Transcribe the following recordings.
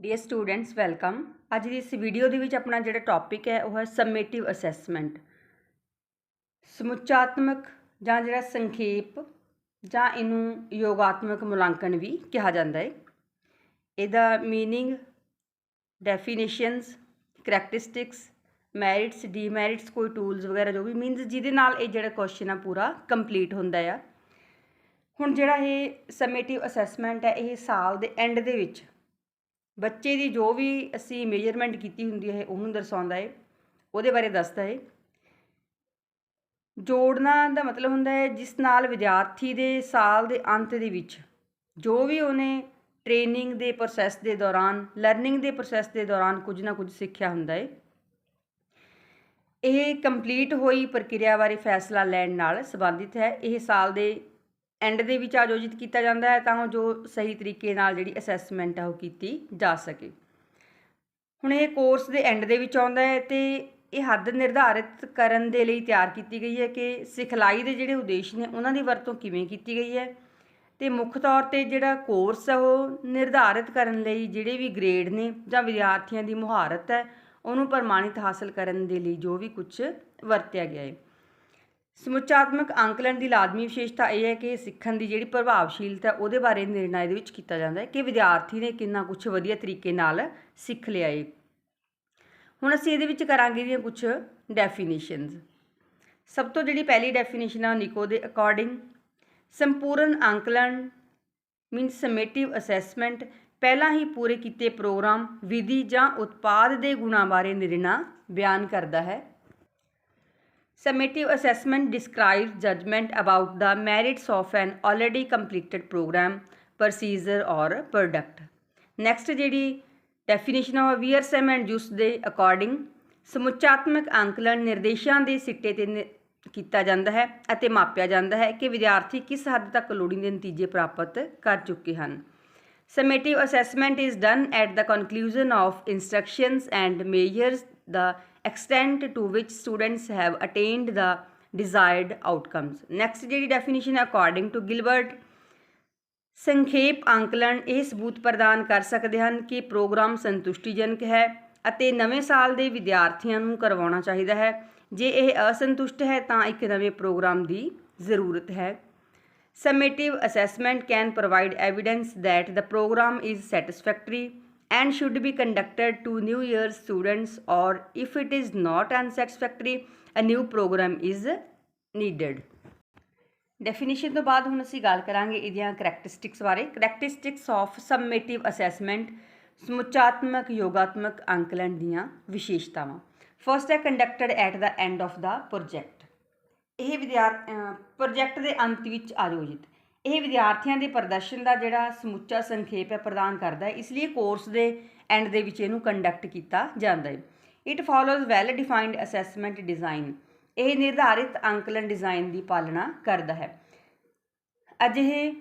Dear students welcome. ਅੱਜ ਦੀ ਇਸ video ਦੇ ਵਿੱਚ ਆਪਣਾ ਜਿਹੜਾ ਟੌਪਿਕ ਹੈ ਉਹ ਹੈ ਸਮੇਟਿਵ ਅਸੈਸਮੈਂਟ। ਸਮੁੱਚਾਤਮਕ ਜਾਂ ਜਿਹੜਾ ਸੰਖੇਪ ਜਾਂ ਇਹਨੂੰ ਯੋਗਾਤਮਕ ਮੁਲਾਂਕਣ ਵੀ ਕਿਹਾ ਜਾਂਦਾ ਹੈ। ਇਹਦਾ ਮੀਨਿੰਗ, ਡੈਫੀਨੇਸ਼ਨਸ, ਕਰੈਕਟਰਿਸਟਿਕਸ, ਮੈਰਿਟਸ, ਡੀਮੈਰਿਟਸ, ਕੋਈ ਟੂਲਸ ਵਗੈਰਾ ਜੋ ਵੀ ਮੀਨਸ ਜਿਹਦੇ ਨਾਲ ਇਹ ਜਿਹੜਾ ਕੁਐਸਚਨ ਆ ਪੂਰਾ ਕੰਪਲੀਟ ਹੁੰਦਾ ਆ। ਹੁਣ ਜਿਹੜਾ ਇਹ ਸਮੇਟਿਵ ਅਸੈਸਮੈਂਟ ਹੈ ਇਹ ਸਾਲ ਦੇ ਐਂਡ ਦੇ ਵਿੱਚ ਬੱਚੇ ਦੀ ਜੋ ਵੀ ਅਸੀਂ ਮੇਜਰਮੈਂਟ ਕੀਤੀ ਹੁੰਦੀ ਹੈ ਉਹਨੂੰ ਦਰਸਾਉਂਦਾ ਹੈ, ਉਹਦੇ ਬਾਰੇ ਦੱਸਦਾ ਹੈ। ਜੋੜਨਾ ਦਾ ਮਤਲਬ ਹੁੰਦਾ ਹੈ ਜਿਸ ਨਾਲ ਵਿਦਿਆਰਥੀ ਦੇ ਸਾਲ ਦੇ ਅੰਤ ਦੇ ਵਿੱਚ ਜੋ ਵੀ ਉਹਨੇ ਟ੍ਰੇਨਿੰਗ ਦੇ ਪ੍ਰੋਸੈਸ ਦੇ ਦੌਰਾਨ, ਲਰਨਿੰਗ ਦੇ ਪ੍ਰੋਸੈਸ ਦੇ ਦੌਰਾਨ ਕੁਝ ਨਾ ਕੁਝ ਸਿੱਖਿਆ ਹੁੰਦਾ ਹੈ। ਇਹ ਕੰਪਲੀਟ ਹੋਈ ਪ੍ਰਕਿਰਿਆ ਬਾਰੇ ਫੈਸਲਾ ਲੈਣ ਨਾਲ ਸੰਬੰਧਿਤ ਹੈ। ਇਹ ਸਾਲ ਦੇ ਐਂਡ ਦੇ ਵਿੱਚ ਆਯੋਜਿਤ ਕੀਤਾ ਜਾਂਦਾ ਹੈ ਤਾਂ ਜੋ ਸਹੀ ਤਰੀਕੇ ਨਾਲ ਜਿਹੜੀ ਅਸੈਸਮੈਂਟ ਆ ਉਹ ਕੀਤੀ ਜਾ ਸਕੇ। ਹੁਣ ਇਹ ਕੋਰਸ ਦੇ ਐਂਡ ਦੇ ਵਿੱਚ ਆਉਂਦਾ ਹੈ ਅਤੇ ਇਹ ਹੱਦ ਨਿਰਧਾਰਿਤ ਕਰਨ ਦੇ ਲਈ ਤਿਆਰ ਕੀਤੀ ਗਈ ਹੈ ਕਿ ਸਿਖਲਾਈ ਦੇ ਜਿਹੜੇ ਉਦੇਸ਼ ਨੇ ਉਹਨਾਂ ਦੀ ਵਰਤੋਂ ਕਿਵੇਂ ਕੀਤੀ ਗਈ ਹੈ ਅਤੇ ਮੁੱਖ ਤੌਰ 'ਤੇ ਜਿਹੜਾ ਕੋਰਸ ਹੈ ਉਹ ਨਿਰਧਾਰਿਤ ਕਰਨ ਲਈ ਜਿਹੜੇ ਵੀ ਗ੍ਰੇਡ ਨੇ ਜਾਂ ਵਿਦਿਆਰਥੀਆਂ ਦੀ ਮੁਹਾਰਤ ਹੈ ਉਹਨੂੰ ਪ੍ਰਮਾਣਿਤ ਹਾਸਲ ਕਰਨ ਦੇ ਲਈ ਜੋ ਵੀ ਕੁਝ ਵਰਤਿਆ ਗਿਆ ਹੈ। ਸਮੁੱਚਾਤਮਕ ਅੰਕਲਨ ਦੀ ਲਾਜ਼ਮੀ ਵਿਸ਼ੇਸ਼ਤਾ ਇਹ ਹੈ ਕਿ ਸਿੱਖਣ ਦੀ ਜਿਹੜੀ ਪ੍ਰਭਾਵਸ਼ੀਲਤਾ ਉਹਦੇ ਬਾਰੇ ਨਿਰਣਾ ਇਹਦੇ ਵਿੱਚ ਕੀਤਾ ਜਾਂਦਾ ਹੈ ਕਿ ਵਿਦਿਆਰਥੀ ਨੇ ਕਿੰਨਾ ਕੁਝ ਵਧੀਆ ਤਰੀਕੇ ਨਾਲ ਸਿੱਖ ਲਿਆ ਹੈ। ਹੁਣ ਅਸੀਂ ਇਹਦੇ ਵਿੱਚ ਕਰਾਂਗੇ ਦੀਆਂ ਕੁਝ ਡੈਫੀਨੇਸ਼ਨਸ। ਸਭ ਤੋਂ ਜਿਹੜੀ ਪਹਿਲੀ ਡੈਫੀਨੇਸ਼ਨ ਆ ਨਿਕੋ ਦੇ ਅਕੋਰਡਿੰਗ, ਸੰਪੂਰਨ ਅੰਕਲਨ ਮੀਨਸ ਸਮੇਟਿਵ ਅਸੈਸਮੈਂਟ ਪਹਿਲਾਂ ਹੀ ਪੂਰੇ ਕੀਤੇ ਪ੍ਰੋਗਰਾਮ, ਵਿਧੀ ਜਾਂ ਉਤਪਾਦ ਦੇ ਗੁਣਾਂ ਬਾਰੇ ਨਿਰਣਾ ਬਿਆਨ ਕਰਦਾ ਹੈ। Summative assessment describes judgment about the merits of an already completed program, procedure or product. Next ਜਿਹੜੀ ਡੈਫੀਨੇਸ਼ਨ ਆ ਵੀਅਰਸਮ ਐਂਡ ਜੂਸ ਦੇ ਅਕੋਰਡਿੰਗ, ਸਮੁੱਚਾਤਮਕ ਅੰਕਲਨ ਨਿਰਦੇਸ਼ਾਂ ਦੇ ਸਿੱਟੇ 'ਤੇ ਕੀਤਾ ਜਾਂਦਾ ਹੈ ਅਤੇ ਮਾਪਿਆ ਜਾਂਦਾ ਹੈ ਕਿ ਵਿਦਿਆਰਥੀ ਕਿਸ ਹੱਦ ਤੱਕ ਲੋੜੀਂਦੇ ਨਤੀਜੇ ਪ੍ਰਾਪਤ ਕਰ ਚੁੱਕੇ ਹਨ। Summative assessment is done at the conclusion of instructions and measures the extent to which students have attained the desired outcomes. Next ਜਿਹੜੀ ਡੈਫੀਨੇਸ਼ਨ ਹੈ ਅਕੋਰਡਿੰਗ ਟੂ ਗਿਲਬਰਟ, ਸੰਖੇਪ ਅੰਕਲਨ ਇਹ ਸਬੂਤ ਪ੍ਰਦਾਨ ਕਰ ਸਕਦੇ ਹਨ ਕਿ ਪ੍ਰੋਗਰਾਮ ਸੰਤੁਸ਼ਟੀਜਨਕ ਹੈ ਅਤੇ ਨਵੇਂ ਸਾਲ ਦੇ ਵਿਦਿਆਰਥੀਆਂ ਨੂੰ ਕਰਵਾਉਣਾ ਚਾਹੀਦਾ ਹੈ। ਜੇ ਇਹ ਅਸੰਤੁਸ਼ਟ ਹੈ ਤਾਂ ਇੱਕ ਨਵੇਂ ਪ੍ਰੋਗਰਾਮ ਦੀ ਜ਼ਰੂਰਤ ਹੈ। Summative assessment can provide evidence that the program is satisfactory and should be conducted to new year students, or if it is not unsatisfactory, a new program is needed. Definition ਤੋਂ ਬਾਅਦ ਹੁਣ ਅਸੀਂ ਗੱਲ ਕਰਾਂਗੇ ਇਹਦੀਆਂ ਕਰੈਕਟਰਿਸਟਿਕਸ ਬਾਰੇ। ਕਰੈਕਟਰਿਸਟਿਕਸ ਆਫ ਸਮੇਟਿਵ ਅਸੈਸਮੈਂਟ, ਸਮੁੱਚਾਤਮਕ ਯੋਗਾਤਮਕ ਅੰਕਲਨ ਦੀਆਂ ਵਿਸ਼ੇਸ਼ਤਾਵਾਂ। ਫਸਟ ਹੈ conducted at the end of the project. ਇਹ ਪ੍ਰੋਜੈਕਟ ਦੇ ਅੰਤ ਵਿੱਚ ਆਯੋਜਿਤ ਇਹ ਵਿਦਿਆਰਥੀਆਂ ਦੇ ਪ੍ਰਦਰਸ਼ਨ ਦਾ ਜਿਹੜਾ ਸਮੁੱਚਾ ਸੰਖੇਪ ਹੈ ਪ੍ਰਦਾਨ ਕਰਦਾ ਹੈ, ਇਸ ਲਈ ਕੋਰਸ ਦੇ ਐਂਡ ਦੇ ਵਿੱਚ ਇਹਨੂੰ ਕੰਡਕਟ ਕੀਤਾ ਜਾਂਦਾ ਹੈ। It follows well defined assessment design, ਇਹ ਨਿਰਧਾਰਿਤ ਅੰਕਲਨ ਡਿਜ਼ਾਈਨ ਦੀ ਪਾਲਣਾ ਕਰਦਾ ਹੈ। ਅਜਿਹੇ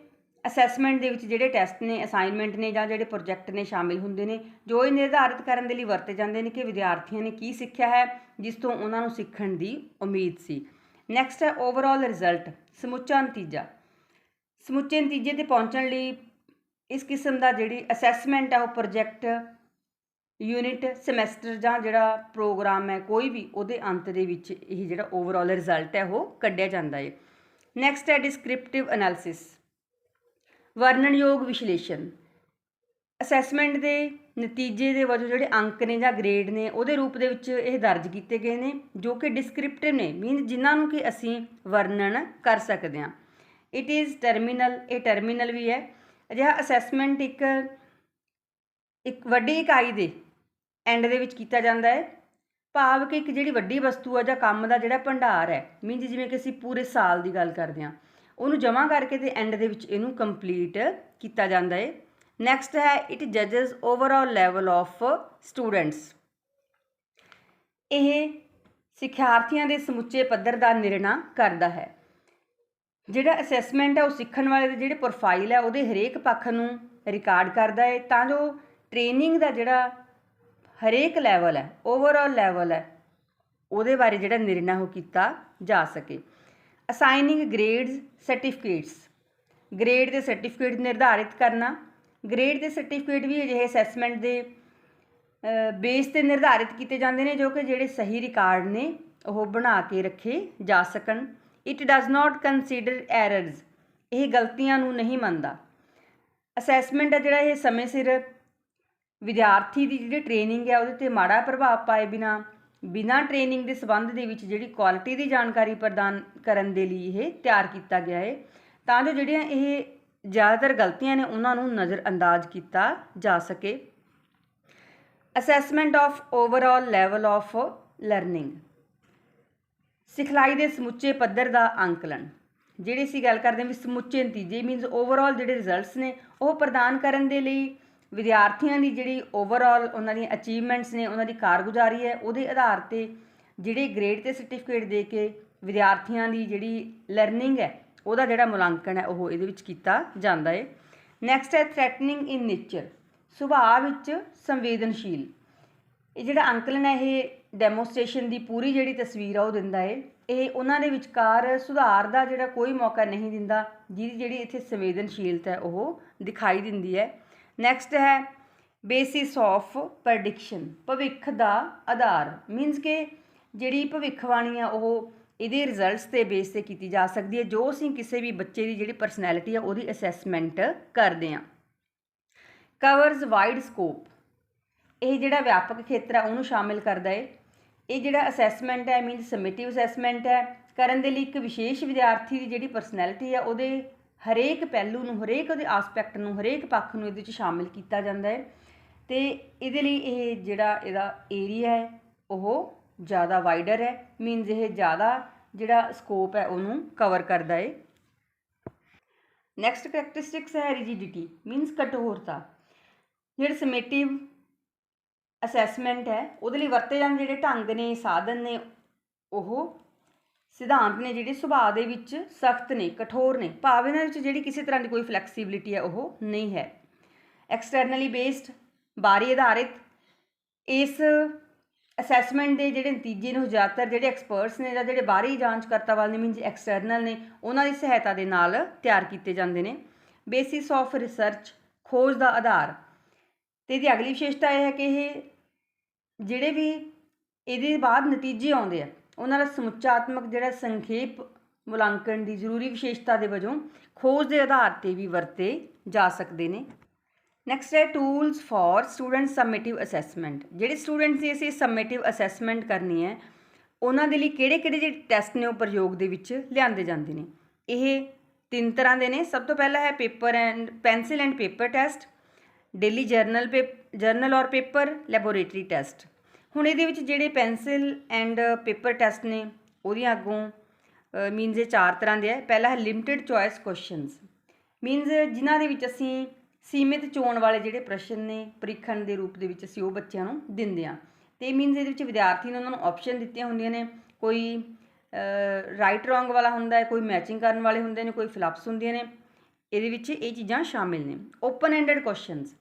ਅਸੈਸਮੈਂਟ ਦੇ ਵਿੱਚ ਜਿਹੜੇ ਟੈਸਟ ਨੇ, ਅਸਾਈਨਮੈਂਟ ਨੇ ਜਾਂ ਜਿਹੜੇ ਪ੍ਰੋਜੈਕਟ ਨੇ ਸ਼ਾਮਿਲ ਹੁੰਦੇ ਨੇ ਜੋ ਇਹ ਨਿਰਧਾਰਿਤ ਕਰਨ ਦੇ ਲਈ ਵਰਤੇ ਜਾਂਦੇ ਨੇ ਕਿ ਵਿਦਿਆਰਥੀਆਂ ਨੇ ਕੀ ਸਿੱਖਿਆ ਹੈ ਜਿਸ ਤੋਂ ਉਹਨਾਂ ਨੂੰ ਸਿੱਖਣ ਦੀ ਉਮੀਦ ਸੀ। ਨੈਕਸਟ ਹੈ ਓਵਰਆਲ ਰਿਜ਼ਲਟ, ਸਮੁੱਚਾ ਨਤੀਜਾ। ਸਮੁੱਚੇ ਨਤੀਜੇ 'ਤੇ ਪਹੁੰਚਣ ਲਈ ਇਸ ਕਿਸਮ ਦਾ ਜਿਹੜੀ ਅਸੈਸਮੈਂਟ ਹੈ ਉਹ ਪ੍ਰੋਜੈਕਟ, ਯੂਨਿਟ, ਸਮੈਸਟਰ ਜਾਂ ਜਿਹੜਾ ਪ੍ਰੋਗਰਾਮ ਹੈ ਕੋਈ ਵੀ ਉਹਦੇ ਅੰਤ ਦੇ ਵਿੱਚ ਇਹ ਜਿਹੜਾ ਓਵਰਆਲ ਰਿਜ਼ਲਟ ਹੈ ਉਹ ਕੱਢਿਆ ਜਾਂਦਾ ਹੈ। ਨੈਕਸਟ ਹੈ ਡਿਸਕ੍ਰਿਪਟਿਵ ਅਨਾਲਿਸਿਸ, ਵਰਣਨਯੋਗ ਵਿਸ਼ਲੇਸ਼ਣ। ਅਸੈਸਮੈਂਟ ਦੇ ਨਤੀਜੇ ਦੇ ਵਜੋਂ ਜਿਹੜੇ ਅੰਕ ਨੇ ਜਾਂ ਗ੍ਰੇਡ ਨੇ ਉਹਦੇ ਰੂਪ ਦੇ ਵਿੱਚ ਇਹ ਦਰਜ ਕੀਤੇ ਗਏ ਨੇ ਜੋ ਕਿ ਡਿਸਕ੍ਰਿਪਟਿਵ ਨੇ, ਮੀਨਸ ਜਿਨ੍ਹਾਂ ਨੂੰ ਕਿ ਅਸੀਂ ਵਰਣਨ ਕਰ ਸਕਦੇ ਹਾਂ। ਇਟ ਇਜ਼ ਟਰਮੀਨਲ, ਇਹ ਟਰਮੀਨਲ ਵੀ ਹੈ। ਅਜਿਹਾ ਅਸੈਸਮੈਂਟ ਇੱਕ ਵੱਡੀ ਇਕਾਈ ਦੇ ਐਂਡ ਦੇ ਵਿੱਚ ਕੀਤਾ ਜਾਂਦਾ ਹੈ, ਭਾਵ ਕਿ ਇੱਕ ਜਿਹੜੀ ਵੱਡੀ ਵਸਤੂ ਹੈ ਜਾਂ ਕੰਮ ਦਾ ਜਿਹੜਾ ਭੰਡਾਰ ਹੈ, ਮੀਨਸ ਜਿਵੇਂ ਕਿ ਅਸੀਂ ਪੂਰੇ ਸਾਲ ਦੀ ਗੱਲ ਕਰਦੇ ਹਾਂ ਉਹਨੂੰ ਜਮ੍ਹਾਂ ਕਰਕੇ ਤੇ ਐਂਡ ਦੇ ਵਿੱਚ ਇਹਨੂੰ ਕੰਪਲੀਟ ਕੀਤਾ ਜਾਂਦਾ ਹੈ। ਨੈਕਸਟ ਹੈ ਇਟ ਜੱਜਸ ਓਵਰਆਲ ਲੈਵਲ ਆਫ ਸਟੂਡੈਂਟਸ, ਇਹ ਸਿੱਖਿਆਰਥੀਆਂ ਦੇ ਸਮੁੱਚੇ ਪੱਧਰ ਦਾ ਨਿਰਣਾ ਕਰਦਾ ਹੈ। ਜਿਹੜਾ ਅਸੈਸਮੈਂਟ ਹੈ ਉਹ ਸਿੱਖਣ ਵਾਲੇ ਦੇ ਜਿਹੜੇ ਪ੍ਰੋਫਾਈਲ ਹੈ ਉਹਦੇ ਹਰੇਕ ਪੱਖ ਨੂੰ ਰਿਕਾਰਡ ਕਰਦਾ ਹੈ ਤਾਂ ਜੋ ਟ੍ਰੇਨਿੰਗ ਦਾ ਜਿਹੜਾ ਹਰੇਕ ਲੈਵਲ ਹੈ, ਓਵਰਆਲ ਲੈਵਲ ਹੈ, ਉਹਦੇ ਬਾਰੇ ਜਿਹੜਾ ਨਿਰਣਾ ਉਹ ਕੀਤਾ ਜਾ ਸਕੇ। ਅਸਾਈਨਿੰਗ ਗ੍ਰੇਡਸ, ਸਰਟੀਫਿਕੇਟਸ, ਗ੍ਰੇਡ ਦੇ ਸਰਟੀਫਿਕੇਟ ਨਿਰਧਾਰਿਤ ਕਰਨਾ, ਗ੍ਰੇਡ ਤੇ ਸਰਟੀਫਿਕੇਟ ਵੀ ਅਜਿਹੇ ਅਸੈਸਮੈਂਟ ਦੇ ਬੇਸ 'ਤੇ ਨਿਰਧਾਰਿਤ ਕੀਤੇ ਜਾਂਦੇ ਨੇ ਜੋ ਕਿ ਜਿਹੜੇ ਸਹੀ ਰਿਕਾਰਡ ਨੇ ਉਹ ਬਣਾ ਕੇ ਰੱਖੇ ਜਾ ਸਕਣ। It does not consider errors, ਇਹ ਗਲਤੀਆਂ ਨੂੰ ਨਹੀਂ ਮੰਨਦਾ। ਅਸੈਸਮੈਂਟ ਹੈ ਜਿਹੜਾ ਇਹ ਸਮੇਂ ਸਿਰ ਵਿਦਿਆਰਥੀ ਦੀ ਜਿਹੜੀ ਟ੍ਰੇਨਿੰਗ ਹੈ ਉਹਦੇ 'ਤੇ ਮਾੜਾ ਪ੍ਰਭਾਵ ਪਾਏ ਬਿਨਾਂ ਟ੍ਰੇਨਿੰਗ ਦੇ ਸੰਬੰਧ ਦੇ ਵਿੱਚ ਜਿਹੜੀ ਕੁਆਲਿਟੀ ਦੀ ਜਾਣਕਾਰੀ ਪ੍ਰਦਾਨ ਕਰਨ ਦੇ ਲਈ ਇਹ ਤਿਆਰ ਕੀਤਾ ਗਿਆ ਹੈ, ਤਾਂ ਜੋ ਜਿਹੜੀਆਂ ਇਹ ਜ਼ਿਆਦਾਤਰ ਗਲਤੀਆਂ ਨੇ ਉਹਨਾਂ ਨੂੰ ਨਜ਼ਰ ਅੰਦਾਜ਼ ਕੀਤਾ ਜਾ ਸਕੇ। Assessment of overall level of learning, ਸਿਖਲਾਈ ਦੇ ਸਮੁੱਚੇ ਪੱਧਰ ਦਾ ਅੰਕਲਨ। ਜਿਹੜੀ ਅਸੀਂ ਗੱਲ ਕਰਦੇ ਹਾਂ ਵੀ ਸਮੁੱਚੇ ਨਤੀਜੇ ਮੀਨਸ ਓਵਰਆਲ ਜਿਹੜੇ ਰਿਜ਼ਲਟਸ ਨੇ ਉਹ ਪ੍ਰਦਾਨ ਕਰਨ ਦੇ ਲਈ ਵਿਦਿਆਰਥੀਆਂ ਦੀ ਜਿਹੜੀ ਓਵਰਆਲ ਉਹਨਾਂ ਦੀਆਂ ਅਚੀਵਮੈਂਟਸ ਨੇ, ਉਹਨਾਂ ਦੀ ਕਾਰਗੁਜ਼ਾਰੀ ਹੈ, ਉਹਦੇ ਆਧਾਰ 'ਤੇ ਜਿਹੜੇ ਗ੍ਰੇਡ ਤੇ ਸਰਟੀਫਿਕੇਟ ਦੇ ਕੇ ਵਿਦਿਆਰਥੀਆਂ ਦੀ ਜਿਹੜੀ ਲਰਨਿੰਗ ਹੈ ਉਹਦਾ ਜਿਹੜਾ ਮੁਲਾਂਕਣ ਹੈ ਉਹ ਇਹਦੇ ਵਿੱਚ ਕੀਤਾ ਜਾਂਦਾ ਹੈ। ਨੈਕਸਟ ਹੈ ਥ੍ਰੈਟਨਿੰਗ ਇਨ ਨੇਚਰ, ਸੁਭਾਅ ਵਿੱਚ ਸੰਵੇਦਨਸ਼ੀਲ। ਇਹ ਜਿਹੜਾ ਅੰਕਲਨ ਹੈ ਇਹ ਡੈਮੋਸਟ੍ਰੇਸ਼ਨ ਦੀ ਪੂਰੀ ਜਿਹੜੀ ਤਸਵੀਰ ਆ ਉਹ ਦਿੰਦਾ ਹੈ। ਇਹ ਉਹਨਾਂ ਦੇ ਵਿਚਕਾਰ ਸੁਧਾਰ ਦਾ ਜਿਹੜਾ ਕੋਈ ਮੌਕਾ ਨਹੀਂ ਦਿੰਦਾ, ਜਿਹਦੀ ਜਿਹੜੀ ਇੱਥੇ ਸੰਵੇਦਨਸ਼ੀਲਤਾ ਹੈ ਉਹ ਦਿਖਾਈ ਦਿੰਦੀ ਹੈ। ਨੈਕਸਟ ਹੈ ਬੇਸਿਸ ਆਫ ਪ੍ਰੈਡਿਕਸ਼ਨ, ਭਵਿੱਖ ਦਾ ਆਧਾਰ। ਮੀਨਸ ਕਿ ਜਿਹੜੀ ਭਵਿੱਖਬਾਣੀ ਆ ਉਹ ਇਹਦੇ ਰਿਜ਼ਲਟਸ ਦੇ ਬੇਸ 'ਤੇ ਕੀਤੀ ਜਾ ਸਕਦੀ ਹੈ ਜੋ ਅਸੀਂ ਕਿਸੇ ਵੀ ਬੱਚੇ ਦੀ ਜਿਹੜੀ ਪਰਸਨੈਲਿਟੀ ਆ ਉਹਦੀ ਅਸੈਸਮੈਂਟ ਕਰਦੇ ਹਾਂ। ਕਵਰਜ਼ ਵਾਈਡ ਸਕੋਪ, ਇਹ ਜਿਹੜਾ ਵਿਆਪਕ ਖੇਤਰ ਹੈ ਉਹਨੂੰ ਸ਼ਾਮਿਲ ਕਰਦਾ ਹੈ। ਇਹ ਜਿਹੜਾ ਅਸੈਸਮੈਂਟ ਹੈ ਮੀਨਸ ਸਮਿਟਿਵ ਅਸੈਸਮੈਂਟ ਹੈ ਕਰਨ ਦੇ ਲਈ ਇੱਕ ਵਿਸ਼ੇਸ਼ ਵਿਦਿਆਰਥੀ ਦੀ ਜਿਹੜੀ ਪਰਸਨੈਲਿਟੀ ਹੈ ਉਹਦੇ ਹਰੇਕ ਪਹਿਲੂ ਨੂੰ, ਹਰੇਕ ਉਹਦੇ ਆਸਪੈਕਟ ਨੂੰ, ਹਰੇਕ ਪੱਖ ਨੂੰ ਇਹਦੇ ਵਿੱਚ ਸ਼ਾਮਿਲ ਕੀਤਾ ਜਾਂਦਾ ਹੈ। ਅਤੇ ਇਹਦੇ ਲਈ ਇਹ ਜਿਹੜਾ ਇਹਦਾ ਏਰੀਆ ਹੈ ਉਹ ਜ਼ਿਆਦਾ ਵਾਈਡਰ ਹੈ, ਮੀਨਸ ਇਹ ਜ਼ਿਆਦਾ ਜਿਹੜਾ ਸਕੋਪ ਹੈ ਉਹਨੂੰ ਕਵਰ ਕਰਦਾ ਹੈ। ਨੈਕਸਟ ਕਰੈਕਟਰਿਸਟਿਕਸ ਹੈ ਰਿਜਿਡਿਟੀ, ਮੀਨਸ ਕਠੋਰਤਾ। ਜਿਹੜੇ ਸਮੇਟਿਵ ਅਸੈਸਮੈਂਟ ਹੈ ਉਹਦੇ ਲਈ ਵਰਤੇ ਜਾਂਦੇ ਜਿਹੜੇ ਢੰਗ ਨੇ, ਸਾਧਨ ਨੇ, ਉਹ ਸਿਧਾਂਤ ਨੇ ਜਿਹੜੇ ਸੁਭਾਅ ਦੇ ਵਿੱਚ ਸਖਤ ਨੇ, ਕਠੋਰ ਨੇ, ਭਾਵ ਇਹਨਾਂ ਵਿੱਚ ਜਿਹੜੀ ਕਿਸੇ ਤਰ੍ਹਾਂ ਦੀ ਕੋਈ ਫਲੈਕਸੀਬਿਲਿਟੀ ਹੈ ਉਹ ਨਹੀਂ ਹੈ। ਐਕਸਟਰਨਲੀ ਬੇਸਡ, ਬਾਹਰੀ ਆਧਾਰਿਤ। ਇਸ ਅਸੈਸਮੈਂਟ ਦੇ ਜਿਹੜੇ ਨਤੀਜੇ ਨੇ ਉਹ ਜ਼ਿਆਦਾਤਰ ਜਿਹੜੇ ਐਕਸਪਰਟਸ ਨੇ ਜਾਂ ਜਿਹੜੇ ਬਾਹਰੀ ਜਾਂਚਕਰਤਾ ਵਾਲੇ ਨੇ ਮੀਨਸ ਐਕਸਟਰਨਲ ਨੇ ਉਹਨਾਂ ਦੀ ਸਹਾਇਤਾ ਦੇ ਨਾਲ ਤਿਆਰ ਕੀਤੇ ਜਾਂਦੇ ਨੇ। ਬੇਸਿਸ ਆਫ ਰਿਸਰਚ, ਖੋਜ ਦਾ ਆਧਾਰ। ਅਤੇ ਇਹਦੀ ਅਗਲੀ ਵਿਸ਼ੇਸ਼ਤਾ ਇਹ ਹੈ ਕਿ ਇਹ ਜਿਹੜੇ ਵੀ ਇਹਦੇ ਬਾਅਦ ਨਤੀਜੇ ਆਉਂਦੇ ਆ ਉਹਨਾਂ ਦਾ ਸਮੁੱਚਾਤਮਕ ਜਿਹੜਾ ਸੰਖੇਪ ਮੁਲਾਂਕਣ ਦੀ ਜ਼ਰੂਰੀ ਵਿਸ਼ੇਸ਼ਤਾ ਦੇ ਵਜੋਂ ਖੋਜ ਦੇ ਆਧਾਰ 'ਤੇ ਵੀ ਵਰਤੇ ਜਾ ਸਕਦੇ ਨੇ। ਨੈਕਸਟ ਹੈ ਟੂਲਸ ਫॉर ਸਟੂਡੈਂਟ ਸਬਮਿਟਿਵ ਅਸੈਸਮੈਂਟ। ਜਿਹੜੇ ਸਟੂਡੈਂਟਸ ਦੀ ਅਸੀਂ ਸਬਮਿਟਿਵ ਅਸੈਸਮੈਂਟ ਕਰਨੀ ਹੈ ਉਹਨਾਂ ਦੇ ਲਈ ਕਿਹੜੇ ਜਿਹੜੇ ਟੈਸਟ ਨੇ ਉਹ ਪ੍ਰਯੋਗ ਦੇ ਵਿੱਚ ਲਿਆਂਦੇ ਜਾਂਦੇ ਨੇ। ਇਹ 3 ਤਰ੍ਹਾਂ ਦੇ ਨੇ। ਸਭ ਤੋਂ ਪਹਿਲਾਂ ਹੈ pencil and paper test, daily general ਔਰ ਪੇਪਰ, ਲੈਬੋਰੇਟਰੀ ਟੈਸਟ। ਹੁਣ ਇਹਦੇ ਵਿੱਚ ਜਿਹੜੇ ਪੈਨਸਿਲ ਐਂਡ ਪੇਪਰ ਟੈਸਟ ਨੇ ਉਹਦੀਆਂ ਅੱਗੋਂ ਮੀਨਸ ਇਹ 4 ਤਰ੍ਹਾਂ ਦੇ ਹੈ। ਪਹਿਲਾ ਹੈ ਲਿਮਿਟਿਡ ਚੋਇਸ ਕੁਐਸਚਨਸ, ਮੀਨਸ ਜਿਨ੍ਹਾਂ ਦੇ ਵਿੱਚ ਅਸੀਂ ਸੀਮਿਤ ਚੋਣ ਵਾਲੇ ਜਿਹੜੇ ਪ੍ਰਸ਼ਨ ਨੇ ਪ੍ਰੀਖਣ ਦੇ ਰੂਪ ਦੇ ਵਿੱਚ ਅਸੀਂ ਉਹ ਬੱਚਿਆਂ ਨੂੰ ਦਿੰਦੇ ਹਾਂ। ਅਤੇ ਮੀਨਸ ਇਹਦੇ ਵਿੱਚ ਵਿਦਿਆਰਥੀ ਨੇ ਉਹਨਾਂ ਨੂੰ ਆਪਸ਼ਨ ਦਿੱਤੀਆਂ ਹੁੰਦੀਆਂ ਨੇ, ਕੋਈ ਰਾਈਟ ਰੋਂਗ ਵਾਲਾ ਹੁੰਦਾ ਹੈ, ਕੋਈ ਮੈਚਿੰਗ ਕਰਨ ਵਾਲੇ ਹੁੰਦੇ ਨੇ, ਕੋਈ ਫਿਲਪਸ ਹੁੰਦੀਆਂ ਨੇ। ਇਹਦੇ ਵਿੱਚ ਇਹ ਚੀਜ਼ਾਂ ਸ਼ਾਮਿਲ ਨੇ। ਓਪਨ ਐਂਡਡ ਕੁਐਸਚਨਸ,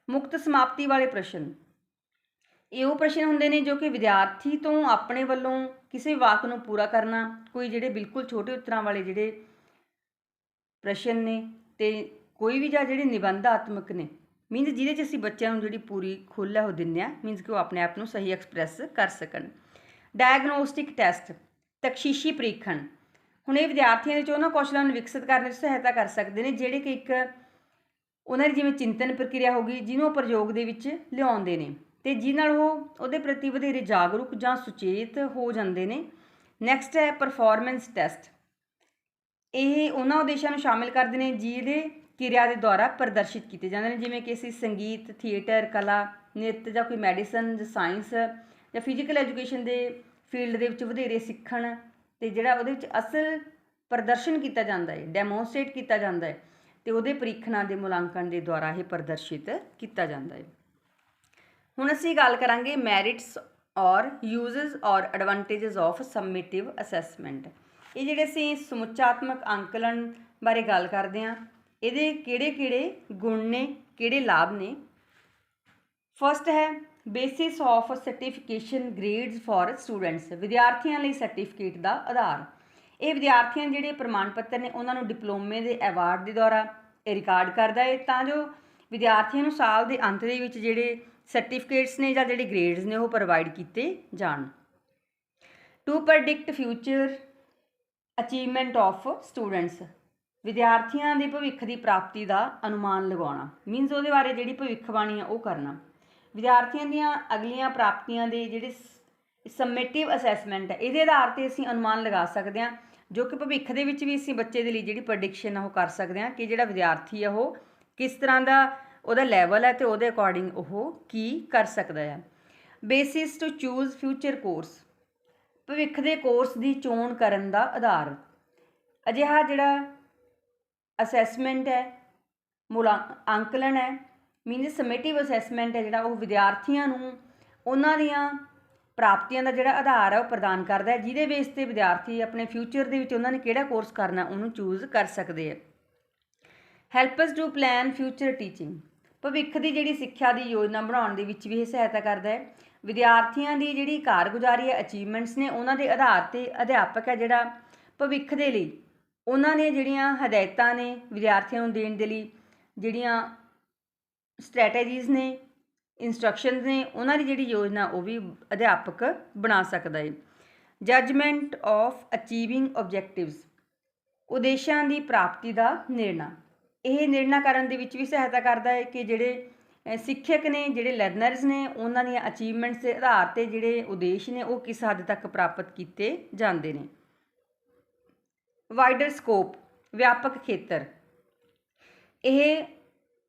ਮੁਕਤ ਸਮਾਪਤੀ ਵਾਲੇ ਪ੍ਰਸ਼ਨ। ਇਹ ਉਹ ਪ੍ਰਸ਼ਨ ਹੁੰਦੇ ਨੇ ਜੋ ਕਿ ਵਿਦਿਆਰਥੀ ਤੋਂ ਆਪਣੇ ਵੱਲੋਂ ਕਿਸੇ ਵਾਕ ਨੂੰ ਪੂਰਾ ਕਰਨਾ, ਕੋਈ ਜਿਹੜੇ ਬਿਲਕੁਲ ਛੋਟੇ ਉੱਤਰਾਂ ਵਾਲੇ ਜਿਹੜੇ ਪ੍ਰਸ਼ਨ ਨੇ, ਅਤੇ ਕੋਈ ਵੀ ਜਾਂ ਜਿਹੜੇ ਨਿਬੰਧਾਤਮਕ ਨੇ ਮੀਨਸ ਜਿਹਦੇ 'ਚ ਅਸੀਂ ਬੱਚਿਆਂ ਨੂੰ ਜਿਹੜੀ ਪੂਰੀ ਖੁੱਲ੍ਹ ਹੈ ਉਹ ਦਿੰਦੇ ਹਾਂ, ਮੀਨਸ ਕਿ ਉਹ ਆਪਣੇ ਆਪ ਨੂੰ ਸਹੀ ਐਕਸਪ੍ਰੈਸ ਕਰ ਸਕਣ। ਡਾਇਗਨੋਸਟਿਕ ਟੈਸਟ, ਤਕਸ਼ੀਸ਼ੀ ਪ੍ਰੀਖਣ। ਹੁਣ ਇਹ ਵਿਦਿਆਰਥੀਆਂ ਦੇ 'ਚ ਉਹਨਾਂ ਕੌਸ਼ਲਾਂ ਨੂੰ ਵਿਕਸਿਤ ਕਰਨ ਵਿੱਚ ਸਹਾਇਤਾ ਕਰ ਸਕਦੇ ਨੇ ਜਿਹੜੇ ਕਿ ਇੱਕ ਉਹਨਾਂ ਦੀ ਜਿਵੇਂ ਚਿੰਤਨ ਪ੍ਰਕਿਰਿਆ ਹੋ ਗਈ ਜਿਹਨੂੰ ਉਹ ਪ੍ਰਯੋਗ ਦੇ ਵਿੱਚ ਲਿਆਉਂਦੇ ਨੇ ਅਤੇ ਜਿਹਦੇ ਨਾਲ ਉਹ ਉਹਦੇ ਪ੍ਰਤੀ ਵਧੇਰੇ ਜਾਗਰੂਕ ਜਾਂ ਸੁਚੇਤ ਹੋ ਜਾਂਦੇ ਨੇ। ਨੈਕਸਟ ਹੈ ਪਰਫੋਰਮੈਂਸ ਟੈਸਟ। ਇਹ ਉਹਨਾਂ ਉਦੇਸ਼ਾਂ ਨੂੰ ਸ਼ਾਮਿਲ ਕਰਦੇ ਨੇ ਜਿਹਦੇ ਕਿਰਿਆ ਦੇ ਦੁਆਰਾ ਪ੍ਰਦਰਸ਼ਿਤ ਕੀਤੇ ਜਾਂਦੇ ਨੇ, ਜਿਵੇਂ ਕਿ ਅਸੀਂ ਸੰਗੀਤ, ਥੀਏਟਰ, ਕਲਾ, ਨ੍ਰਿਤ ਜਾਂ ਕੋਈ ਮੈਡੀਸਨ ਜਾਂ ਸਾਇੰਸ ਜਾਂ ਫਿਜ਼ੀਕਲ ਐਜੂਕੇਸ਼ਨ ਦੇ ਫੀਲਡ ਦੇ ਵਿੱਚ ਵਧੇਰੇ ਸਿੱਖਣ ਅਤੇ ਜਿਹੜਾ ਉਹਦੇ ਵਿੱਚ ਅਸਲ ਪ੍ਰਦਰਸ਼ਨ ਕੀਤਾ ਜਾਂਦਾ ਹੈ, ਡੈਮੋਨਸਟ੍ਰੇਟ ਕੀਤਾ ਜਾਂਦਾ ਹੈ ਅਤੇ ਉਹਦੇ ਪ੍ਰੀਖਣਾਂ ਦੇ ਮੁਲਾਂਕਣ ਦੇ ਦੁਆਰਾ ਇਹ ਪ੍ਰਦਰਸ਼ਿਤ ਕੀਤਾ ਜਾਂਦਾ ਹੈ। ਹੁਣ ਅਸੀਂ ਗੱਲ ਕਰਾਂਗੇ ਮੈਰਿਟਸ ਔਰ ਯੂਜ਼ਸ ਔਰ ਐਡਵਾਂਟੇਜਸ ਆਫ ਸਬਮਿਟਿਵ ਅਸੈਸਮੈਂਟ। ਇਹ ਜਿਹੜੇ ਅਸੀਂ ਸਮੁੱਚਾਤਮਕ ਅੰਕਲਨ ਬਾਰੇ ਗੱਲ ਕਰਦੇ ਹਾਂ ਇਹਦੇ ਕਿਹੜੇ ਗੁਣ ਨੇ, ਕਿਹੜੇ ਲਾਭ ਨੇ। ਫਸਟ ਹੈ basis of certification grades for students, ਵਿਦਿਆਰਥੀਆਂ ਲਈ ਸਰਟੀਫਿਕੇਟ ਦਾ ਆਧਾਰ। ਇਹ ਵਿਦਿਆਰਥੀਆਂ ਦੇ ਜਿਹੜੇ ਪ੍ਰਮਾਣ ਪੱਤਰ ਨੇ ਉਹਨਾਂ ਨੂੰ ਡਿਪਲੋਮੇ ਦੇ ਐਵਾਰਡ ਦੇ ਦੁਆਰਾ ਇਹ ਰਿਕਾਰਡ ਕਰਦਾ ਹੈ ਤਾਂ ਜੋ ਵਿਦਿਆਰਥੀਆਂ ਨੂੰ ਸਾਲ ਦੇ ਅੰਤ ਦੇ ਵਿੱਚ ਜਿਹੜੇ ਸਰਟੀਫਿਕੇਟਸ ਨੇ ਜਾਂ ਜਿਹੜੇ ਗ੍ਰੇਡਸ ਨੇ ਉਹ ਪ੍ਰੋਵਾਈਡ ਕੀਤੇ ਜਾਣ। To predict future achievement of students, ਵਿਦਿਆਰਥੀਆਂ ਦੇ ਭਵਿੱਖ ਦੀ ਪ੍ਰਾਪਤੀ ਦਾ ਅਨੁਮਾਨ ਲਗਾਉਣਾ, ਮੀਨਸ ਉਹਦੇ ਬਾਰੇ ਜਿਹੜੀ ਭਵਿੱਖਬਾਣੀ ਆ ਉਹ ਕਰਨਾ। ਵਿਦਿਆਰਥੀਆਂ ਦੀਆਂ ਅਗਲੀਆਂ ਪ੍ਰਾਪਤੀਆਂ ਦੇ ਜਿਹੜੇ ਸਮੇਟਿਵ ਅਸੈਸਮੈਂਟ ਹੈ ਇਹਦੇ ਆਧਾਰ 'ਤੇ ਅਸੀਂ ਅਨੁਮਾਨ ਲਗਾ ਸਕਦੇ ਹਾਂ, ਜੋ ਕਿ ਭਵਿੱਖ ਦੇ ਵਿੱਚ ਵੀ ਅਸੀਂ ਬੱਚੇ ਦੇ ਲਈ ਜਿਹੜੀ ਪ੍ਰੈਡਿਕਸ਼ਨ ਆ ਉਹ ਕਰ ਸਕਦੇ ਹਾਂ ਕਿ ਜਿਹੜਾ ਵਿਦਿਆਰਥੀ ਆ ਉਹ ਕਿਸ ਤਰ੍ਹਾਂ ਦਾ ਉਹਦਾ ਲੈਵਲ ਹੈ ਅਤੇ ਉਹਦੇ ਅਕੋਰਡਿੰਗ ਉਹ ਕੀ ਕਰ ਸਕਦਾ ਹੈ। Basis to choose future course, ਭਵਿੱਖ ਦੇ ਕੋਰਸ ਦੀ ਚੋਣ ਕਰਨ ਦਾ ਆਧਾਰ। ਅਜਿਹਾ ਜਿਹੜਾ ਅਸੈਸਮੈਂਟ ਹੈ, ਅੰਕਲਨ ਹੈ, ਮੀਨਸ ਸਮੇਟਿਵ ਅਸੈਸਮੈਂਟ ਹੈ ਜਿਹੜਾ ਉਹ ਵਿਦਿਆਰਥੀਆਂ ਨੂੰ ਉਹਨਾਂ ਦੀਆਂ ਪ੍ਰਾਪਤੀਆਂ ਦਾ ਜਿਹੜਾ ਆਧਾਰ ਹੈ ਉਹ ਪ੍ਰਦਾਨ ਕਰਦਾ ਹੈ, ਜਿਹਦੇ ਬੇਸ 'ਤੇ ਵਿਦਿਆਰਥੀ ਆਪਣੇ ਫਿਊਚਰ ਦੇ ਵਿੱਚ ਉਹਨਾਂ ਨੇ ਕਿਹੜਾ ਕੋਰਸ ਕਰਨਾ ਉਹਨੂੰ ਚੂਜ਼ ਕਰ ਸਕਦੇ ਹੈ। Help us to plan future teaching, ਭਵਿੱਖ ਦੀ ਜਿਹੜੀ ਸਿੱਖਿਆ ਦੀ ਯੋਜਨਾ ਬਣਾਉਣ ਦੇ ਵਿੱਚ ਵੀ ਇਹ ਸਹਾਇਤਾ ਕਰਦਾ ਹੈ। ਵਿਦਿਆਰਥੀਆਂ ਦੀ ਜਿਹੜੀ ਕਾਰਗੁਜ਼ਾਰੀ ਹੈ, ਅਚੀਵਮੈਂਟਸ ਨੇ, ਉਹਨਾਂ ਦੇ ਆਧਾਰ 'ਤੇ ਅਧਿਆਪਕ ਹੈ ਜਿਹੜਾ ਭਵਿੱਖ ਦੇ ਲਈ ਉਹਨਾਂ ਨੇ ਜਿਹੜੀਆਂ ਹਦਾਇਤਾਂ ਨੇ ਵਿਦਿਆਰਥੀਆਂ ਨੂੰ ਦੇਣ ਦੇ ਲਈ, ਜਿਹੜੀਆਂ ਸਟ੍ਰੈਟੇਜੀਜ਼ ਨੇ, ਇੰਸਟਰਕਸ਼ਨਸ ਨੇ, ਉਹਨਾਂ ਦੀ ਜਿਹੜੀ ਯੋਜਨਾ ਉਹ ਵੀ ਅਧਿਆਪਕ ਬਣਾ ਸਕਦਾ ਹੈ। ਜੱਜਮੈਂਟ ਆਫ ਅਚੀਵਿੰਗ ਓਬਜੈਕਟਿਵਸ, ਉਦੇਸ਼ਾਂ ਦੀ ਪ੍ਰਾਪਤੀ ਦਾ ਨਿਰਣਾ, ਇਹ ਨਿਰਣਾ ਕਰਨ ਦੇ ਵਿੱਚ ਵੀ ਸਹਾਇਤਾ ਕਰਦਾ ਹੈ ਕਿ ਜਿਹੜੇ ਸਿੱਖਿਅਕ ਨੇ, ਜਿਹੜੇ ਲਰਨਰਸ ਨੇ, ਉਹਨਾਂ ਦੀਆਂ ਅਚੀਵਮੈਂਟਸ ਦੇ ਆਧਾਰ 'ਤੇ ਜਿਹੜੇ ਉਦੇਸ਼ ਨੇ ਉਹ ਕਿਸ ਹੱਦ ਤੱਕ ਪ੍ਰਾਪਤ ਕੀਤੇ ਜਾਂਦੇ ਨੇ। ਵਾਈਡਰ ਸਕੋਪ, ਵਿਆਪਕ ਖੇਤਰ, ਇਹ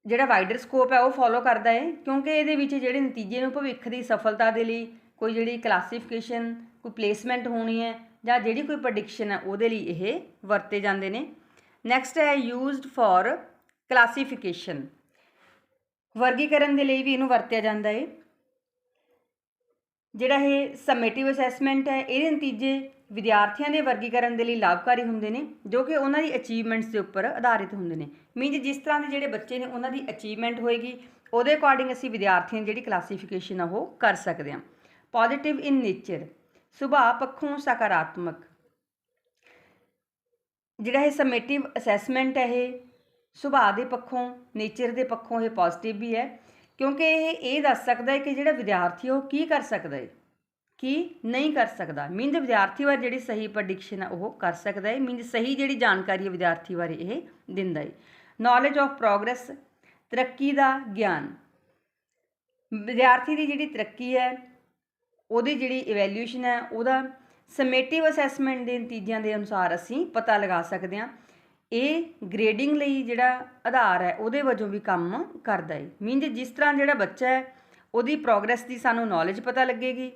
ਜਿਹੜਾ ਵਾਈਡਰ ਸਕੋਪ ਹੈ ਉਹ ਫੋਲੋ ਕਰਦਾ ਹੈ ਕਿਉਂਕਿ ਇਹਦੇ ਵਿੱਚ ਜਿਹੜੇ ਨਤੀਜੇ ਨੂੰ ਭਵਿੱਖ ਦੀ ਸਫਲਤਾ ਦੇ ਲਈ ਕੋਈ ਜਿਹੜੀ ਕਲਾਸੀਫਿਕੇਸ਼ਨ, ਕੋਈ ਪਲੇਸਮੈਂਟ ਹੋਣੀ ਹੈ ਜਾਂ ਜਿਹੜੀ ਕੋਈ ਪ੍ਰੈਡਿਕਸ਼ਨ ਹੈ ਉਹਦੇ ਲਈ ਇਹ ਵਰਤੇ ਜਾਂਦੇ ਨੇ। ਨੈਕਸਟ ਹੈ ਯੂਜ਼ਡ ਫॉर ਕਲਾਸੀਫਿਕੇਸ਼ਨ, ਵਰਗੀਕਰਨ ਦੇ ਲਈ ਵੀ ਇਹਨੂੰ ਵਰਤਿਆ ਜਾਂਦਾ ਹੈ। ਜਿਹੜਾ ਇਹ ਸਮੇਟਿਵ ਅਸੈਸਮੈਂਟ ਹੈ ਇਹਦੇ ਨਤੀਜੇ ਵਿਦਿਆਰਥੀਆਂ ਦੇ ਵਰਗੀਕਰਨ ਦੇ ਲਈ ਲਾਭਕਾਰੀ ਹੁੰਦੇ ਨੇ, ਜੋ ਕਿ ਉਹਨਾਂ ਦੀ ਅਚੀਵਮੈਂਟਸ ਦੇ ਉੱਪਰ ਆਧਾਰਿਤ ਹੁੰਦੇ ਨੇ। ਮੀਨਜ਼ ਜਿਸ ਤਰ੍ਹਾਂ ਦੇ ਜਿਹੜੇ ਬੱਚੇ ਨੇ ਉਹਨਾਂ ਦੀ ਅਚੀਵਮੈਂਟ ਹੋਏਗੀ ਉਹਦੇ ਅਕੋਰਡਿੰਗ ਅਸੀਂ ਵਿਦਿਆਰਥੀਆਂ ਦੀ ਜਿਹੜੀ ਕਲਾਸੀਫਿਕੇਸ਼ਨ ਆ ਉਹ ਕਰ ਸਕਦੇ ਹਾਂ। ਪੋਜ਼ੀਟਿਵ ਇਨ ਨੇਚਰ, ਸੁਭਾਅ ਪੱਖੋਂ ਸਕਾਰਾਤਮਕ, ਜਿਹੜਾ ਇਹ ਸਮੇਟਿਵ ਅਸੈਸਮੈਂਟ ਹੈ ਇਹ ਸੁਭਾਅ ਦੇ ਪੱਖੋਂ, ਨੇਚਰ ਦੇ ਪੱਖੋਂ ਇਹ ਪੋਜ਼ੀਟਿਵ ਵੀ ਹੈ ਕਿਉਂਕਿ ਇਹ ਦੱਸ ਸਕਦਾ ਹੈ ਕਿ ਜਿਹੜਾ ਵਿਦਿਆਰਥੀ ਉਹ ਕੀ ਕਰ ਸਕਦਾ ਹੈ, ਕੀ ਨਹੀਂ ਕਰ ਸਕਦਾ। ਮੀਨਜ਼ ਵਿਦਿਆਰਥੀ ਬਾਰੇ ਜਿਹੜੀ ਸਹੀ ਪ੍ਰੈਡਿਕਸ਼ਨ ਹੈ ਉਹ ਕਰ ਸਕਦਾ ਹੈ, ਮੀਨਜ਼ ਸਹੀ ਜਿਹੜੀ ਜਾਣਕਾਰੀ ਹੈ ਵਿਦਿਆਰਥੀ ਬਾਰੇ ਇਹ ਦਿੰਦਾ ਹੈ। ਨੌਲੇਜ ਆਫ ਪ੍ਰੋਗਰੈਸ, ਤਰੱਕੀ ਦਾ ਗਿਆਨ, ਵਿਦਿਆਰਥੀ ਦੀ ਜਿਹੜੀ ਤਰੱਕੀ ਹੈ ਉਹਦੀ ਜਿਹੜੀ ਇਵੈਲਿਊਸ਼ਨ ਹੈ ਉਹਦਾ ਸਮੇਟਿਵ ਅਸੈਸਮੈਂਟ ਦੇ ਨਤੀਜਿਆਂ ਦੇ ਅਨੁਸਾਰ ਅਸੀਂ ਪਤਾ ਲਗਾ ਸਕਦੇ ਹਾਂ। ਇਹ ਗ੍ਰੇਡਿੰਗ ਲਈ ਜਿਹੜਾ ਆਧਾਰ ਹੈ ਉਹਦੇ ਵਜੋਂ ਵੀ ਕੰਮ ਕਰਦਾ ਹੈ। ਮੀਨਜ਼ ਜਿਸ ਤਰ੍ਹਾਂ ਜਿਹੜਾ ਬੱਚਾ ਹੈ ਉਹਦੀ ਪ੍ਰੋਗਰੈਸ ਦੀ ਸਾਨੂੰ ਨੌਲੇਜ ਪਤਾ ਲੱਗੇਗੀ,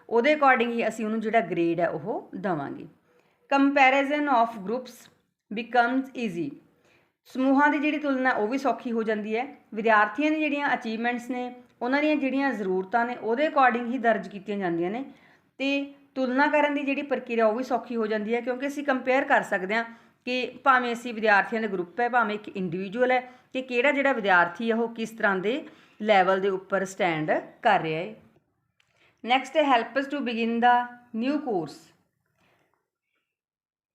ਉਹਦੇ ਅਕੋਰਡਿੰਗ ਹੀ ਅਸੀਂ ਉਹਨੂੰ ਜਿਹੜਾ ਗ੍ਰੇਡ ਹੈ ਉਹ ਦੇਵਾਂਗੇ। Comparison of groups becomes easy, ਸਮੂਹਾਂ ਦੀ ਜਿਹੜੀ ਤੁਲਨਾ ਉਹ ਵੀ ਸੌਖੀ ਹੋ ਜਾਂਦੀ ਹੈ। ਵਿਦਿਆਰਥੀਆਂ ਦੀ ਜਿਹੜੀਆਂ ਅਚੀਵਮੈਂਟਸ ਨੇ ਉਹਨਾਂ ਦੀਆਂ ਜਿਹੜੀਆਂ ਜ਼ਰੂਰਤਾਂ ਨੇ ਉਹਦੇ ਅਕੋਰਡਿੰਗ ਹੀ ਦਰਜ ਕੀਤੀਆਂ ਜਾਂਦੀਆਂ ਨੇ ਅਤੇ ਤੁਲਨਾ ਕਰਨ ਦੀ ਜਿਹੜੀ ਪ੍ਰਕਿਰਿਆ ਉਹ ਵੀ ਸੌਖੀ ਹੋ ਜਾਂਦੀ ਹੈ ਕਿਉਂਕਿ ਅਸੀਂ ਕੰਪੇਅਰ ਕਰ ਸਕਦੇ ਹਾਂ ਕਿ ਭਾਵੇਂ ਅਸੀਂ ਵਿਦਿਆਰਥੀਆਂ ਦਾ ਗਰੁੱਪ ਹੈ, ਭਾਵੇਂ ਇੱਕ ਇੰਡੀਵਿਜੂਅਲ ਹੈ, ਕਿ ਕਿਹੜਾ ਜਿਹੜਾ ਵਿਦਿਆਰਥੀ ਹੈ ਉਹ ਕਿਸ ਤਰ੍ਹਾਂ ਦੇ ਲੈਵਲ ਦੇ ਉੱਪਰ ਸਟੈਂਡ ਕਰ ਰਿਹਾ ਹੈ। ਨੈਕਸਟ ਹੈ helps to begin the new course.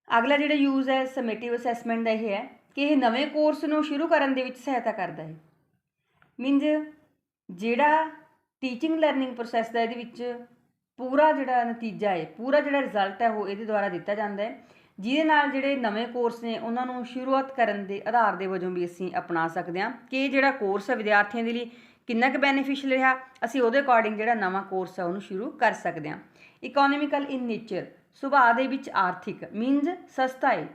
ਅਗਲਾ ਜਿਹੜਾ ਯੂਜ਼ ਹੈ ਸਮੇਟਿਵ ਅਸੈਸਮੈਂਟ ਦਾ ਇਹ ਹੈ ਕਿ ਇਹ ਨਵੇਂ ਕੋਰਸ ਨੂੰ ਸ਼ੁਰੂ ਕਰਨ ਦੇ ਵਿੱਚ ਸਹਾਇਤਾ ਕਰਦਾ ਹੈ। ਮੀਨਜ਼ ਜਿਹੜਾ ਟੀਚਿੰਗ ਲਰਨਿੰਗ ਪ੍ਰੋਸੈਸ ਦਾ ਇਹਦੇ ਵਿੱਚ ਪੂਰਾ ਜਿਹੜਾ ਨਤੀਜਾ ਹੈ, ਪੂਰਾ ਜਿਹੜਾ ਰਿਜ਼ਲਟ ਹੈ ਉਹ ਇਹਦੇ ਦੁਆਰਾ ਦਿੱਤਾ ਜਾਂਦਾ ਹੈ, ਜਿਹਦੇ ਨਾਲ ਜਿਹੜੇ ਨਵੇਂ ਕੋਰਸ ਨੇ ਉਹਨਾਂ ਨੂੰ ਸ਼ੁਰੂਆਤ ਕਰਨ ਦੇ ਆਧਾਰ ਦੇ ਵਜੋਂ ਵੀ ਅਸੀਂ ਅਪਣਾ ਸਕਦੇ ਹਾਂ ਕਿ ਜਿਹੜਾ ਕੋਰਸ ਹੈ ਵਿਦਿਆਰਥੀਆਂ ਦੇ ਲਈ ਕਿੰਨਾ ਕੁ ਬੈਨੀਫਿਸ਼ੀਅਲ ਰਿਹਾ, ਅਸੀਂ ਉਹਦੇ ਅਕੋਰਡਿੰਗ ਜਿਹੜਾ ਨਵਾਂ ਕੋਰਸ ਹੈ ਉਹਨੂੰ ਸ਼ੁਰੂ ਕਰ ਸਕਦੇ ਹਾਂ। ਇਕੋਨੋਮਿਕਲ ਇਨ ਨੇਚਰ, ਸੁਭਾਅ ਦੇ ਵਿੱਚ ਆਰਥਿਕ, ਮੀਨਜ਼ ਸਸਤਾ ਹੈ।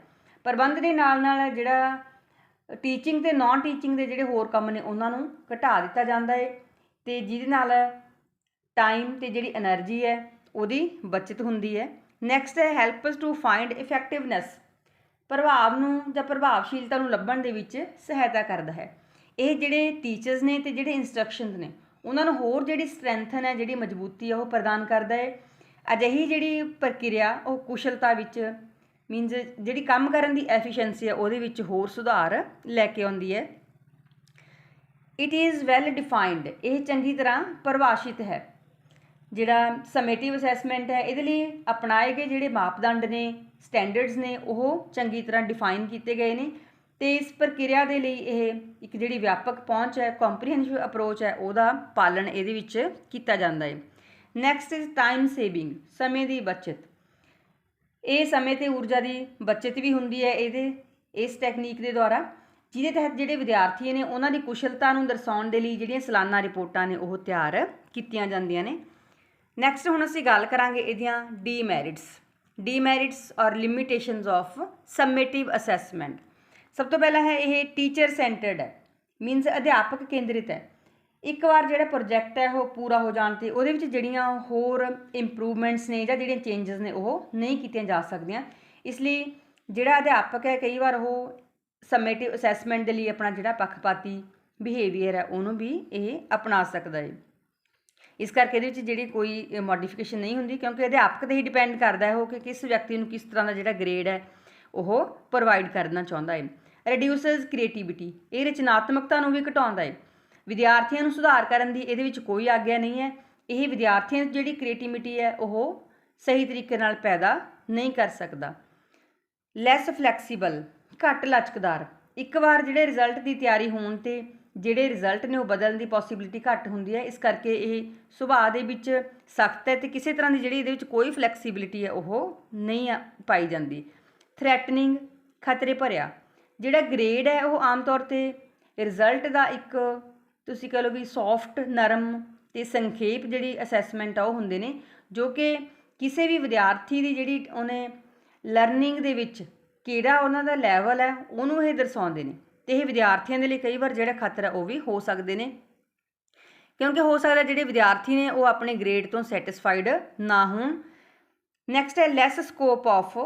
ਪ੍ਰਬੰਧ ਦੇ ਨਾਲ ਨਾਲ ਜਿਹੜਾ ਟੀਚਿੰਗ ਅਤੇ ਨਾਨ ਟੀਚਿੰਗ ਦੇ ਜਿਹੜੇ ਹੋਰ ਕੰਮ ਨੇ ਉਹਨਾਂ ਨੂੰ ਘਟਾ ਦਿੱਤਾ ਜਾਂਦਾ ਹੈ ਅਤੇ ਜਿਹਦੇ ਨਾਲ ਟਾਈਮ ਅਤੇ ਜਿਹੜੀ ਐਨਰਜੀ ਹੈ ਉਹਦੀ ਬੱਚਤ ਹੁੰਦੀ ਹੈ। ਨੈਕਸਟ ਹੈ ਹੈਲਪਸ ਟੂ ਫਾਈਂਡ ਇਫੈਕਟਿਵਨੈਸ, ਪ੍ਰਭਾਵ ਨੂੰ ਜਾਂ ਪ੍ਰਭਾਵਸ਼ੀਲਤਾ ਨੂੰ ਲੱਭਣ ਦੇ ਵਿੱਚ ਸਹਾਇਤਾ ਕਰਦਾ ਹੈ। ਇਹ ਜਿਹੜੇ ਟੀਚਰਸ ਨੇ ਅਤੇ ਜਿਹੜੇ ਇੰਸਟਰਕਸ਼ਨਸ ਨੇ ਉਹਨਾਂ ਨੂੰ ਹੋਰ ਜਿਹੜੀ ਸਟਰੈਂਥਨ ਹੈ, ਜਿਹੜੀ ਮਜ਼ਬੂਤੀ ਹੈ ਉਹ ਪ੍ਰਦਾਨ ਕਰਦਾ ਹੈ। ਅਜਿਹੀ ਜਿਹੜੀ ਪ੍ਰਕਿਰਿਆ ਉਹ ਕੁਸ਼ਲਤਾ ਵਿੱਚ, ਮੀਨਜ਼ ਜਿਹੜੀ ਕੰਮ ਕਰਨ ਦੀ ਐਫੀਸ਼ੀਐਂਸੀ ਹੈ ਉਹਦੇ ਵਿੱਚ ਹੋਰ ਸੁਧਾਰ ਲੈ ਕੇ ਆਉਂਦੀ ਹੈ। ਇਟ ਇਜ਼ ਵੈਲ ਡਿਫਾਈਨਡ, ਇਹ ਚੰਗੀ ਤਰ੍ਹਾਂ ਪਰਿਭਾਸ਼ਿਤ ਹੈ। ਜਿਹੜਾ ਸਮੇਟਿਵ ਅਸੈਸਮੈਂਟ ਹੈ ਇਹਦੇ ਲਈ ਅਪਣਾਏ ਗਏ ਜਿਹੜੇ ਮਾਪਦੰਡ ਨੇ, ਸਟੈਂਡਰਡਸ ਨੇ ਉਹ ਚੰਗੀ ਤਰ੍ਹਾਂ ਡਿਫਾਈਨ ਕੀਤੇ ਗਏ ਨੇ ਤੇ ਇਸ ਪ੍ਰਕਿਰਿਆ ਦੇ ਲਈ ਇਹ ਇੱਕ ਜਿਹੜੀ ਵਿਆਪਕ ਪਹੁੰਚ ਹੈ, ਕੰਪਰੀਹੈਂਸਿਵ ਅਪਰੋਚ ਹੈ, ਉਹਦਾ ਪਾਲਣ ਇਹਦੇ ਵਿੱਚ ਕੀਤਾ ਜਾਂਦਾ ਹੈ। ਨੈਕਸਟ ਇਜ਼ ਟਾਈਮ ਸੇਵਿੰਗ, ਸਮੇਂ ਦੀ ਬਚਤ। ਇਹ ਸਮੇਂ ਤੇ ਊਰਜਾ ਦੀ ਬਚਤ ਵੀ ਹੁੰਦੀ ਹੈ ਇਸ ਟੈਕਨੀਕ ਦੇ ਦੁਆਰਾ, ਜਿਹਦੇ ਤਹਿਤ ਜਿਹੜੇ ਵਿਦਿਆਰਥੀ ਨੇ ਉਹਨਾਂ ਦੀ ਕੁਸ਼ਲਤਾ ਨੂੰ ਦਰਸਾਉਣ ਦੇ ਲਈ ਜਿਹੜੀਆਂ ਸਾਲਾਨਾ ਰਿਪੋਰਟਾਂ ਨੇ ਉਹ ਤਿਆਰ ਕੀਤੀਆਂ ਜਾਂਦੀਆਂ ਨੇ। ਨੈਕਸਟ ਹੁਣ ਅਸੀਂ ਗੱਲ ਕਰਾਂਗੇ ਇਹਦੀਆਂ ਡੀਮੈਰਿਟਸ ਔਰ ਲਿਮਿਟੇਸ਼ਨਸ ਆਫ ਸਮੇਟਿਵ ਅਸੈਸਮੈਂਟ। ਸਭ ਤੋਂ ਪਹਿਲਾਂ ਹੈ ਇਹ ਟੀਚਰ ਸੈਂਟਰਡ ਹੈ, ਮੀਨਸ ਅਧਿਆਪਕ ਕੇਂਦਰਿਤ ਹੈ। ਇੱਕ ਵਾਰ ਜਿਹੜਾ ਪ੍ਰੋਜੈਕਟ ਹੈ ਉਹ ਪੂਰਾ ਹੋ ਜਾਣ 'ਤੇ ਉਹਦੇ ਵਿੱਚ ਜਿਹੜੀਆਂ ਹੋਰ ਇੰਪਰੂਵਮੈਂਟਸ ਨੇ ਜਾਂ ਜਿਹੜੀਆਂ ਚੇਂਜਸ ਨੇ ਉਹ ਨਹੀਂ ਕੀਤੀਆਂ ਜਾ ਸਕਦੀਆਂ। ਇਸ ਲਈ ਜਿਹੜਾ ਅਧਿਆਪਕ ਹੈ ਕਈ ਵਾਰ ਉਹ ਸਮੇਟਿਵ ਅਸੈਸਮੈਂਟ ਦੇ ਲਈ ਆਪਣਾ ਜਿਹੜਾ ਪੱਖਪਾਤੀ ਬਿਹੇਵੀਅਰ ਹੈ ਉਹਨੂੰ ਵੀ ਇਹ ਅਪਣਾ ਸਕਦਾ ਹੈ। ਇਸ ਕਰਕੇ ਇਹਦੇ ਵਿੱਚ ਜਿਹੜੀ ਕੋਈ ਮੋਡੀਫਿਕੇਸ਼ਨ ਨਹੀਂ ਹੁੰਦੀ, ਕਿਉਂਕਿ ਅਧਿਆਪਕ 'ਤੇ ਹੀ ਡਿਪੈਂਡ ਕਰਦਾ ਹੈ ਉਹ ਕਿ ਕਿਸ ਵਿਅਕਤੀ ਨੂੰ ਕਿਸ ਤਰ੍ਹਾਂ ਦਾ ਜਿਹੜਾ ਗ੍ਰੇਡ ਹੈ ਉਹ ਪ੍ਰੋਵਾਈਡ ਕਰਨਾ ਚਾਹੁੰਦਾ ਹੈ। ਰਿਡਿਊਸਸ ਕ੍ਰੀਏਟੀਵਿਟੀ, ਇਹ ਰਚਨਾਤਮਕਤਾ ਨੂੰ ਵੀ ਘਟਾਉਂਦਾ ਹੈ। ਵਿਦਿਆਰਥੀਆਂ ਨੂੰ ਸੁਧਾਰ ਕਰਨ ਦੀ ਇਹਦੇ ਵਿੱਚ ਕੋਈ ਆਗਿਆ ਨਹੀਂ ਹੈ। ਇਹ ਵਿਦਿਆਰਥੀਆਂ ਦੀ ਜਿਹੜੀ ਕ੍ਰੀਏਟੀਵਿਟੀ ਹੈ ਉਹ ਸਹੀ ਤਰੀਕੇ ਨਾਲ ਪੈਦਾ ਨਹੀਂ ਕਰ ਸਕਦਾ। ਲੈਸ ਫਲੈਕਸੀਬਲ, ਘੱਟ ਲਚਕਦਾਰ। ਇੱਕ ਵਾਰ ਜਿਹੜੇ ਰਿਜ਼ਲਟ ਦੀ ਤਿਆਰੀ ਹੋਣ 'ਤੇ ਜਿਹੜੇ ਰਿਜ਼ਲਟ ਨੇ ਉਹ ਬਦਲਣ ਦੀ ਪੋਸੀਬਿਲਿਟੀ ਘੱਟ ਹੁੰਦੀ ਹੈ। ਇਸ ਕਰਕੇ ਇਹ ਸੁਭਾਅ ਦੇ ਵਿੱਚ ਸਖਤ ਹੈ ਅਤੇ ਕਿਸੇ ਤਰ੍ਹਾਂ ਦੀ ਜਿਹੜੀ ਇਹਦੇ ਵਿੱਚ ਕੋਈ ਫਲੈਕਸੀਬਿਲਿਟੀ ਹੈ ਉਹ ਨਹੀਂ ਪਾਈ ਜਾਂਦੀ। ਥ੍ਰੈਟਨਿੰਗ, ਖਤਰੇ ਭਰਿਆ। ਜਿਹੜਾ ਗ੍ਰੇਡ ਹੈ ਉਹ ਆਮ ਤੌਰ 'ਤੇ ਰਿਜ਼ਲਟ ਦਾ ਇੱਕ ਤੁਸੀਂ ਕਹ ਲਓ ਵੀ ਸੌਫਟ, ਨਰਮ ਅਤੇ ਸੰਖੇਪ ਜਿਹੜੀ ਅਸੈਸਮੈਂਟ ਆ ਉਹ ਹੁੰਦੇ ਨੇ, ਜੋ ਕਿ ਕਿਸੇ ਵੀ ਵਿਦਿਆਰਥੀ ਦੀ ਜਿਹੜੀ ਉਹਨੇ ਲਰਨਿੰਗ ਦੇ ਵਿੱਚ ਕਿਹੜਾ ਉਹਨਾਂ ਦਾ ਲੈਵਲ ਹੈ ਉਹਨੂੰ ਇਹ ਦਰਸਾਉਂਦੇ ਨੇ। ਅਤੇ ਇਹ ਵਿਦਿਆਰਥੀਆਂ ਦੇ ਲਈ ਕਈ ਵਾਰ ਜਿਹੜਾ ਖਤਰਾ ਉਹ ਵੀ ਹੋ ਸਕਦੇ ਨੇ, ਕਿਉਂਕਿ ਹੋ ਸਕਦਾ ਜਿਹੜੇ ਵਿਦਿਆਰਥੀ ਨੇ ਉਹ ਆਪਣੇ ਗ੍ਰੇਡ ਤੋਂ ਸੈਟਿਸਫਾਈਡ ਨਾ ਹੋਣ। ਨੈਕਸਟ ਹੈ ਲੈਸ ਸਕੋਪ ਆਫ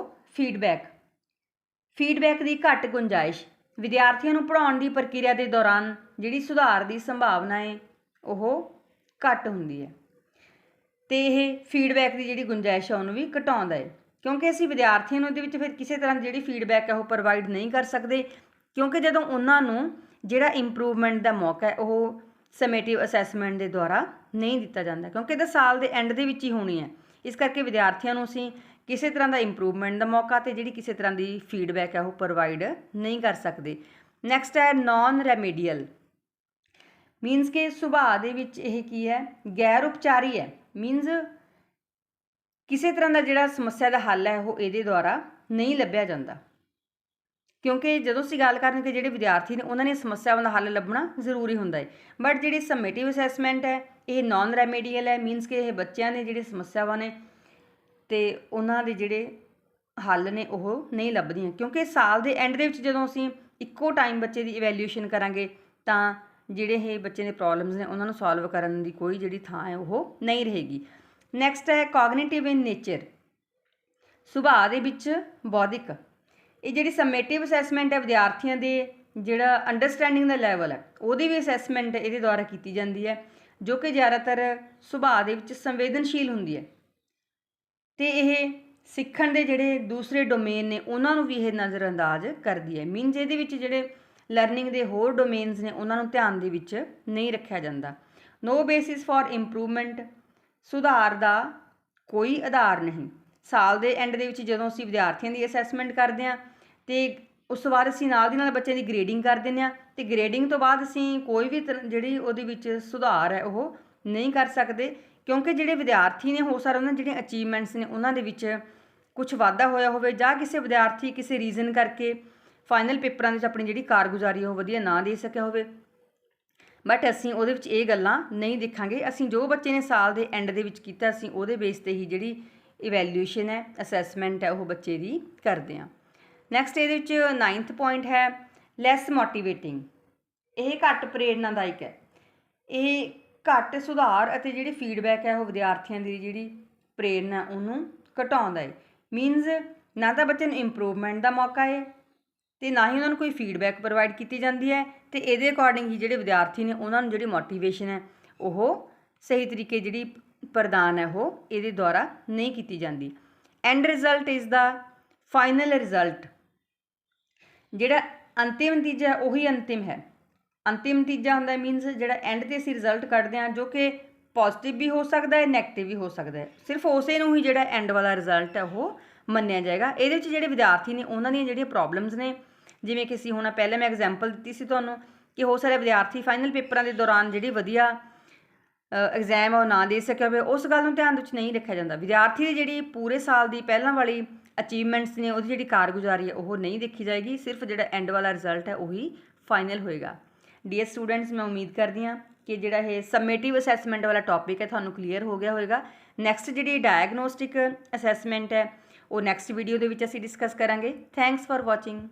ਫੀਡਬੈਕ ਦੀ ਘੱਟ ਗੁੰਜਾਇਸ਼। ਵਿਦਿਆਰਥੀਆਂ ਨੂੰ ਪੜ੍ਹਾਉਣ ਦੀ ਪ੍ਰਕਿਰਿਆ ਦੇ ਦੌਰਾਨ ਜਿਹੜੀ ਸੁਧਾਰ ਦੀ ਸੰਭਾਵਨਾ ਹੈ ਉਹ ਘੱਟ ਹੁੰਦੀ ਹੈ ਅਤੇ ਇਹ ਫੀਡਬੈਕ ਦੀ ਜਿਹੜੀ ਗੁੰਜਾਇਸ਼ ਹੈ ਉਹਨੂੰ ਵੀ ਘਟਾਉਂਦਾ ਹੈ, ਕਿਉਂਕਿ ਅਸੀਂ ਵਿਦਿਆਰਥੀਆਂ ਨੂੰ ਇਹਦੇ ਵਿੱਚ ਫਿਰ ਕਿਸੇ ਤਰ੍ਹਾਂ ਦੀ ਜਿਹੜੀ ਫੀਡਬੈਕ ਹੈ ਉਹ ਪ੍ਰੋਵਾਈਡ ਨਹੀਂ ਕਰ ਸਕਦੇ, ਕਿਉਂਕਿ ਜਦੋਂ ਉਹਨਾਂ ਨੂੰ ਜਿਹੜਾ ਇੰਪਰੂਵਮੈਂਟ ਦਾ ਮੌਕਾ ਹੈ ਉਹ ਸਮੇਟਿਵ ਅਸੈਸਮੈਂਟ ਦੇ ਦੁਆਰਾ ਨਹੀਂ ਦਿੱਤਾ ਜਾਂਦਾ, ਕਿਉਂਕਿ ਇਹਦਾ ਸਾਲ ਦੇ ਐਂਡ ਦੇ ਵਿੱਚ ਹੀ ਹੋਣੀ ਹੈ। ਇਸ ਕਰਕੇ ਵਿਦਿਆਰਥੀਆਂ ਨੂੰ ਅਸੀਂ ਕਿਸੇ ਤਰ੍ਹਾਂ ਦਾ ਇੰਪਰੂਵਮੈਂਟ ਦਾ ਮੌਕਾ ਅਤੇ ਜਿਹੜੀ ਕਿਸੇ ਤਰ੍ਹਾਂ ਦੀ ਫੀਡਬੈਕ ਹੈ ਉਹ ਪ੍ਰੋਵਾਈਡ ਨਹੀਂ ਕਰ ਸਕਦੇ। ਨੈਕਸਟ ਹੈ ਨੋਨ ਰੈਮੀਡੀਅਲ, ਮੀਨਸ ਕਿ ਸੁਭਾਅ ਦੇ ਵਿੱਚ ਇਹ ਕੀ ਹੈ, ਗੈਰ ਉਪਚਾਰੀ ਹੈ। ਮੀਨਸ ਕਿਸੇ ਤਰ੍ਹਾਂ ਦਾ ਜਿਹੜਾ ਸਮੱਸਿਆ ਦਾ ਹੱਲ ਹੈ ਉਹ ਇਹਦੇ ਦੁਆਰਾ ਨਹੀਂ ਲੱਭਿਆ ਜਾਂਦਾ, ਕਿਉਂਕਿ ਜਦੋਂ ਅਸੀਂ ਗੱਲ ਕਰਨ ਕਿ ਜਿਹੜੇ ਵਿਦਿਆਰਥੀ ਨੇ ਉਹਨਾਂ ਦੀਆਂ ਸਮੱਸਿਆਵਾਂ ਦਾ ਹੱਲ ਲੱਭਣਾ ਜ਼ਰੂਰੀ ਹੁੰਦਾ ਹੈ। ਬਟ ਜਿਹੜੀ ਸਮੇਟਿਵ ਅਸੈਸਮੈਂਟ ਹੈ ਇਹ ਨੋਨ ਰੈਮੀਡੀਅਲ ਹੈ, ਮੀਨਸ ਕਿ ਇਹ ਬੱਚਿਆਂ ਦੇ ਜਿਹੜੇ ਸਮੱਸਿਆਵਾਂ ਨੇ ਅਤੇ ਉਹਨਾਂ ਦੇ ਜਿਹੜੇ ਹੱਲ ਨੇ ਉਹ ਨਹੀਂ ਲੱਭਦੀਆਂ, ਕਿਉਂਕਿ ਸਾਲ ਦੇ ਐਂਡ ਦੇ ਵਿੱਚ ਜਦੋਂ ਅਸੀਂ ਇੱਕੋ ਟਾਈਮ ਬੱਚੇ ਦੀ ਇਵੈਲਿਊਸ਼ਨ ਕਰਾਂਗੇ ਤਾਂ ਜਿਹੜੇ ਇਹ ਬੱਚੇ ਦੇ ਪ੍ਰੋਬਲਮਸ ਨੇ ਉਹਨਾਂ ਨੂੰ ਸੋਲਵ ਕਰਨ ਦੀ ਕੋਈ ਜਿਹੜੀ ਥਾਂ ਹੈ ਉਹ ਨਹੀਂ ਰਹੇਗੀ। ਨੈਕਸਟ ਹੈ ਕੋਗਨੀਟਿਵ ਇਨ ਨੇਚਰ, ਸੁਭਾਅ ਦੇ ਵਿੱਚ ਬੌਧਿਕ। ਇਹ ਜਿਹੜੀ ਸਮੇਟਿਵ ਅਸੈਸਮੈਂਟ ਹੈ ਵਿਦਿਆਰਥੀਆਂ ਦੇ ਜਿਹੜਾ ਅੰਡਰਸਟੈਂਡਿੰਗ ਦਾ ਲੈਵਲ ਹੈ ਉਹਦੀ ਵੀ ਅਸੈਸਮੈਂਟ ਇਹਦੇ ਦੁਆਰਾ ਕੀਤੀ ਜਾਂਦੀ ਹੈ, ਜੋ ਕਿ ਜ਼ਿਆਦਾਤਰ ਸੁਭਾਅ ਦੇ ਵਿੱਚ ਸੰਵੇਦਨਸ਼ੀਲ ਹੁੰਦੀ ਹੈ ਅਤੇ ਇਹ ਸਿੱਖਣ ਦੇ ਜਿਹੜੇ ਦੂਸਰੇ ਡੋਮੇਨ ਨੇ ਉਹਨਾਂ ਨੂੰ ਵੀ ਇਹ ਨਜ਼ਰਅੰਦਾਜ਼ ਕਰਦੀ ਹੈ। ਮੀਨਸ ਇਹਦੇ ਵਿੱਚ ਜਿਹੜੇ ਲਰਨਿੰਗ ਦੇ ਹੋਰ ਡੋਮੇਨਸ ਨੇ ਉਹਨਾਂ ਨੂੰ ਧਿਆਨ ਦੇ ਵਿੱਚ ਨਹੀਂ ਰੱਖਿਆ ਜਾਂਦਾ। ਨੋ ਬੇਸਿਸ ਫਾਰ ਇੰਪਰੂਵਮੈਂਟ, ਸੁਧਾਰ ਦਾ ਕੋਈ ਆਧਾਰ ਨਹੀਂ। ਸਾਲ ਦੇ ਐਂਡ ਦੇ ਵਿੱਚ ਜਦੋਂ ਅਸੀਂ ਵਿਦਿਆਰਥੀਆਂ ਦੀ ਅਸੈਸਮੈਂਟ ਕਰਦੇ ਹਾਂ ਅਤੇ ਉਸ ਤੋਂ ਬਾਅਦ ਅਸੀਂ ਨਾਲ ਦੀ ਨਾਲ ਬੱਚਿਆਂ ਦੀ ਗ੍ਰੇਡਿੰਗ ਕਰ ਦਿੰਦੇ ਹਾਂ ਅਤੇ ਗ੍ਰੇਡਿੰਗ ਤੋਂ ਬਾਅਦ ਅਸੀਂ ਕੋਈ ਵੀ ਜਿਹੜੀ ਉਹਦੇ ਵਿੱਚ ਸੁਧਾਰ ਹੈ ਉਹ ਨਹੀਂ ਕਰ ਸਕਦੇ, ਕਿਉਂਕਿ ਜਿਹੜੇ ਵਿਦਿਆਰਥੀ ਨੇ ਹੋ ਸਕਦਾ ਉਹਨਾਂ ਜਿਹੜੀਆਂ ਅਚੀਵਮੈਂਟਸ ਨੇ ਉਹਨਾਂ ਦੇ ਵਿੱਚ ਕੁਛ ਵਾਧਾ ਹੋਇਆ ਹੋਵੇ, ਜਾਂ ਕਿਸੇ ਵਿਦਿਆਰਥੀ ਕਿਸੇ ਰੀਜ਼ਨ ਕਰਕੇ ਫਾਈਨਲ ਪੇਪਰਾਂ ਦੇ ਵਿੱਚ ਆਪਣੀ ਜਿਹੜੀ ਕਾਰਗੁਜ਼ਾਰੀ ਉਹ ਵਧੀਆ ਨਾ ਦੇ ਸਕਿਆ ਹੋਵੇ। ਬਟ ਅਸੀਂ ਉਹਦੇ ਵਿੱਚ ਇਹ ਗੱਲਾਂ ਨਹੀਂ ਦੇਖਾਂਗੇ। ਅਸੀਂ ਜੋ ਬੱਚੇ ਨੇ ਸਾਲ ਦੇ ਐਂਡ ਦੇ ਵਿੱਚ ਕੀਤਾ ਅਸੀਂ ਉਹਦੇ ਬੇਸ 'ਤੇ ਹੀ ਜਿਹੜੀ ਇਵੈਲਿਊਸ਼ਨ ਹੈ, ਅਸੈਸਮੈਂਟ ਹੈ ਉਹ ਬੱਚੇ ਦੀ ਕਰਦੇ ਹਾਂ। ਨੈਕਸਟ ਇਹਦੇ ਵਿੱਚ 9th ਪੁਆਇੰਟ ਹੈ ਲੈਸ ਮੋਟੀਵੇਟਿੰਗ, ਇਹ ਘੱਟ ਪ੍ਰੇਰਨਾਦਾਇਕ ਹੈ। ਇਹ ਘੱਟ ਸੁਧਾਰ ਅਤੇ ਜਿਹੜੀ ਫੀਡਬੈਕ ਹੈ ਉਹ ਵਿਦਿਆਰਥੀਆਂ ਦੀ ਜਿਹੜੀ ਪ੍ਰੇਰਨਾ ਉਹਨੂੰ ਘਟਾਉਂਦਾ ਹੈ। ਮੀਨਸ ਨਾ ਤਾਂ ਬੱਚੇ ਨੂੰ ਇੰਪਰੂਵਮੈਂਟ ਦਾ ਮੌਕਾ ਹੈ ਅਤੇ ਨਾ ਹੀ ਉਹਨਾਂ ਨੂੰ ਕੋਈ ਫੀਡਬੈਕ ਪ੍ਰੋਵਾਈਡ ਕੀਤੀ ਜਾਂਦੀ ਹੈ, ਅਤੇ ਇਹਦੇ ਅਕੋਰਡਿੰਗ ਹੀ ਜਿਹੜੇ ਵਿਦਿਆਰਥੀ ਨੇ ਉਹਨਾਂ ਨੂੰ ਜਿਹੜੀ ਮੋਟੀਵੇਸ਼ਨ ਹੈ ਉਹ ਸਹੀ ਤਰੀਕੇ ਜਿਹੜੀ ਪ੍ਰਦਾਨ ਹੈ ਉਹ ਇਹਦੇ ਦੁਆਰਾ ਨਹੀਂ ਕੀਤੀ ਜਾਂਦੀ। End result is the final result, ਜਿਹੜਾ ਅੰਤਿਮ ਨਤੀਜਾ ਉਹੀ ਅੰਤਿਮ ਹੈ। ਅੰਤਿਮ ਨਤੀਜਾ ਹੁੰਦਾ ਮੀਨਸ ਜਿਹੜਾ ਐਂਡ 'ਤੇ ਅਸੀਂ ਰਿਜ਼ਲਟ ਕੱਢਦੇ ਹਾਂ, ਜੋ ਕਿ ਪੋਜ਼ੀਟਿਵ ਵੀ ਹੋ ਸਕਦਾ ਹੈ, ਨੈਗੇਟਿਵ ਵੀ ਹੋ ਸਕਦਾ ਹੈ। ਸਿਰਫ ਉਸੇ ਨੂੰ ਹੀ ਜਿਹੜਾ ਐਂਡ ਵਾਲਾ ਰਿਜ਼ਲਟ ਹੈ ਉਹ ਮੰਨਿਆ ਜਾਏਗਾ। ਇਹਦੇ ਵਿੱਚ ਜਿਹੜੇ ਵਿਦਿਆਰਥੀ ਨੇ ਉਹਨਾਂ ਦੀਆਂ ਜਿਹੜੀਆਂ ਪ੍ਰੋਬਲਮਸ ਨੇ ਜਿਵੇਂ ਕਿ ਅਸੀਂ ਹੁਣ ਪਹਿਲਾਂ ਮੈਂ ਐਗਜ਼ਾਮਪਲ ਦਿੱਤੀ ਸੀ ਤੁਹਾਨੂੰ ਕਿ ਹੋ ਸਕਦਾ ਵਿਦਿਆਰਥੀ ਫਾਈਨਲ ਪੇਪਰਾਂ ਦੇ ਦੌਰਾਨ ਜਿਹੜੀ ਵਧੀਆ ਐਗਜ਼ਾਮ ਉਹ ਨਾ ਦੇ ਸਕਿਆ ਹੋਵੇ, ਉਸ ਗੱਲ ਨੂੰ ਧਿਆਨ ਵਿੱਚ ਨਹੀਂ ਰੱਖਿਆ ਜਾਂਦਾ। ਵਿਦਿਆਰਥੀ ਦੀ ਜਿਹੜੀ ਪੂਰੇ ਸਾਲ ਦੀ ਪਹਿਲਾਂ ਵਾਲੀ ਅਚੀਵਮੈਂਟਸ ਨੇ, ਉਹਦੀ ਜਿਹੜੀ ਕਾਰਗੁਜ਼ਾਰੀ ਹੈ ਉਹ ਨਹੀਂ ਦੇਖੀ ਜਾਏਗੀ, ਸਿਰਫ ਜਿਹੜਾ ਐਂਡ ਵਾਲਾ ਰਿਜ਼ਲਟ ਹੈ ਉਹੀ ਫਾਈਨਲ ਹੋਏਗਾ। ਡੀਅਰ ਸਟੂਡੈਂਟਸ, ਮੈਂ ਉਮੀਦ ਕਰਦੀ ਹਾਂ ਕਿ ਜਿਹੜਾ ਇਹ ਸਮੇਟਿਵ ਅਸੈਸਮੈਂਟ ਵਾਲਾ ਟੌਪਿਕ ਹੈ ਤੁਹਾਨੂੰ ਕਲੀਅਰ ਹੋ ਗਿਆ ਹੋਵੇਗਾ। ਨੈਕਸਟ ਜਿਹੜੀ ਡਾਇਗਨੋਸਟਿਕ ਅਸੈਸਮੈਂਟ ਹੈ ਉਹ ਨੈਕਸਟ ਵੀਡੀਓ ਦੇ ਵਿੱਚ ਅਸੀਂ ਡਿਸਕਸ ਕਰਾਂਗੇ। Thanks for watching.